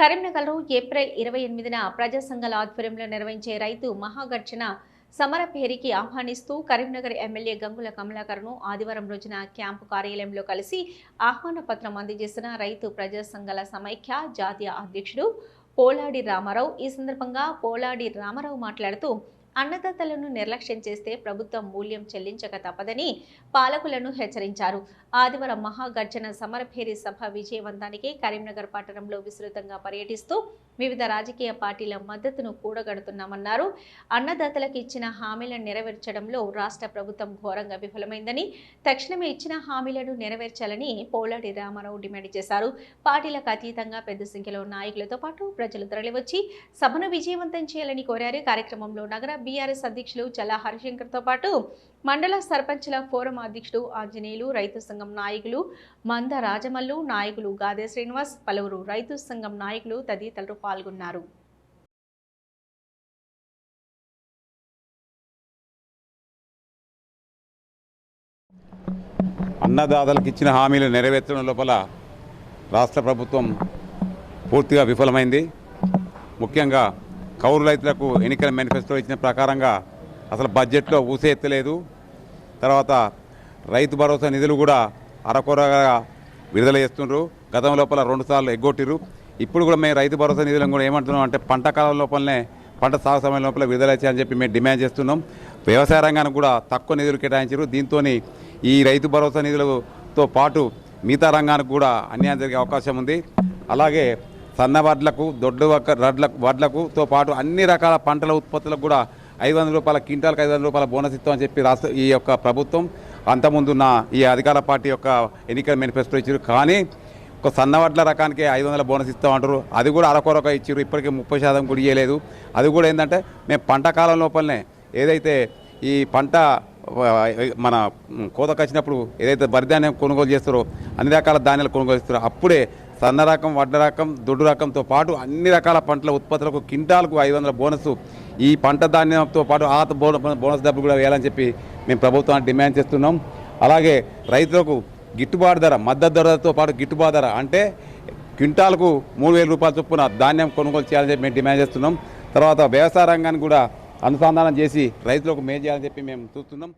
కరీంనగర్లో ఏప్రిల్ 28న ప్రజా సంఘాల ఆధ్వర్యంలో నిర్వహించే రైతు మహాగర్జన సమరభేరికి ఆహ్వానిస్తూ కరీంనగర్ ఎమ్మెల్యే గంగుల కమలాకర్ను ఆదివారం రోజున క్యాంపు కార్యాలయంలో కలిసి ఆహ్వాన పత్రం అందజేసిన రైతు ప్రజా సంఘాల సమైక్య జాతీయ అధ్యక్షుడు పోలాడి రామారావు. ఈ సందర్భంగా పోలాడి రామారావు మాట్లాడుతూ అన్నదాతలను నిర్లక్ష్యం చేస్తే ప్రభుత్వం మూల్యం చెల్లించక తప్పదని పాలకులను హెచ్చరించారు. ఆదివారం మహాగర్జన సమరభేరి సభ విజయవంతానికి కరీంనగర్ పట్టణంలో విస్తృతంగా పర్యటిస్తూ వివిధ రాజకీయ పార్టీల మద్దతును కూడగడుతున్నామన్నారు. అన్నదాతలకు ఇచ్చిన హామీలను నెరవేర్చడంలో రాష్ట్ర ప్రభుత్వం ఘోరంగా విఫలమైందని, తక్షణమే ఇచ్చిన హామీలను నెరవేర్చాలని పోలాడి రామారావు డిమాండ్ చేశారు. పార్టీలకు అతీతంగా పెద్ద సంఖ్యలో నాయకులతో పాటు ప్రజలు తరలివచ్చి సభను విజయవంతం చేయాలని కోరారు. కార్యక్రమంలో నగర బీఆర్ఎస్ అధ్యక్షులు చల్లా హరిశంకర్తో పాటు మండల సర్పంచ్ల ఫోరం అధ్యక్షుడు ఆంజనేయులు, రైతు సంఘం నాయకులు మంద రాజమల్లు, నాయకులు గాదే శ్రీనివాస్, పలువురు రైతు సంఘం నాయకులు తదితరులు పాల్గొన్నారు. అన్నదాతలకు ఇచ్చిన హామీలు నెరవేర్చడం లోపల రాష్ట్ర ప్రభుత్వం పూర్తిగా విఫలమైంది. ముఖ్యంగా కౌలు రైతులకు ఎన్నికల మేనిఫెస్టో ఇచ్చిన ప్రకారంగా అసలు బడ్జెట్లో ఊసే ఎత్తలేదు. తర్వాత రైతు భరోసా నిధులు కూడా అరకొరగా విడుదల చేస్తున్నారు. గతం లోపల 2 సార్లు ఎగ్గొట్టిరు. ఇప్పుడు కూడా మేము రైతు భరోసా నిధులను కూడా ఏమంటున్నాం అంటే పంట కాలం లోపలనే పంట సాగు సమయం లోపల విడుదల చేయాలని చెప్పి మేము డిమాండ్ చేస్తున్నాం. వ్యవసాయ రంగానికి కూడా తక్కువ నిధులు కేటాయించారు. దీంతో ఈ రైతు భరోసా నిధులతో పాటు మిగతా రంగానికి కూడా అన్యాయం జరిగే అవకాశం ఉంది. అలాగే సన్న వడ్లకు, దొడ్డు వడ్లకు పాటు అన్ని రకాల పంటల ఉత్పత్తులకు కూడా 500 రూపాయల క్వింటాల్కి 500 రూపాయల బోనస్ ఇస్తామని చెప్పి ఈ యొక్క ప్రభుత్వం అంతకుముందున్న ఈ అధికార పార్టీ యొక్క ఎన్నికల మేనిఫెస్టో ఇచ్చారు. కానీ ఒక సన్న వడ్ల రకానికి 500 బోనస్ ఇస్తామంటారు. అది కూడా అరకొరక ఇచ్చారు. ఇప్పటికీ 30% కూడా ఇవ్వలేదు. అది కూడా ఏంటంటే మేము పంట కాలం లోపలనే ఏదైతే ఈ పంట మన కోతకు వచ్చినప్పుడు ఏదైతే వరిధాన్యం కొనుగోలు చేస్తారో అన్ని రకాల ధాన్యాలు కొనుగోలు చేస్తారో అప్పుడే సన్న రకం, వడ్ల రకం, దొడ్డు రకంతో పాటు అన్ని రకాల పంటల ఉత్పత్తులకు క్వింటాల్కు 500 బోనస్ ఈ పంట ధాన్యంతో పాటు బోనస్ డబ్బులు కూడా వేయాలని చెప్పి మేము ప్రభుత్వాన్ని డిమాండ్ చేస్తున్నాం. అలాగే రైతులకు గిట్టుబాటు ధర, మద్దతు ధరతో పాటు గిట్టుబాటు ధర అంటే క్వింటాల్కు 3000 రూపాయల చొప్పున ధాన్యం కొనుగోలు చేయాలని చెప్పి మేము డిమాండ్ చేస్తున్నాం. తర్వాత వ్యవసాయ రంగాన్ని కూడా అనుసంధానం చేసి రైతులకు మేలు చేయాలని చెప్పి మేము చూస్తున్నాం.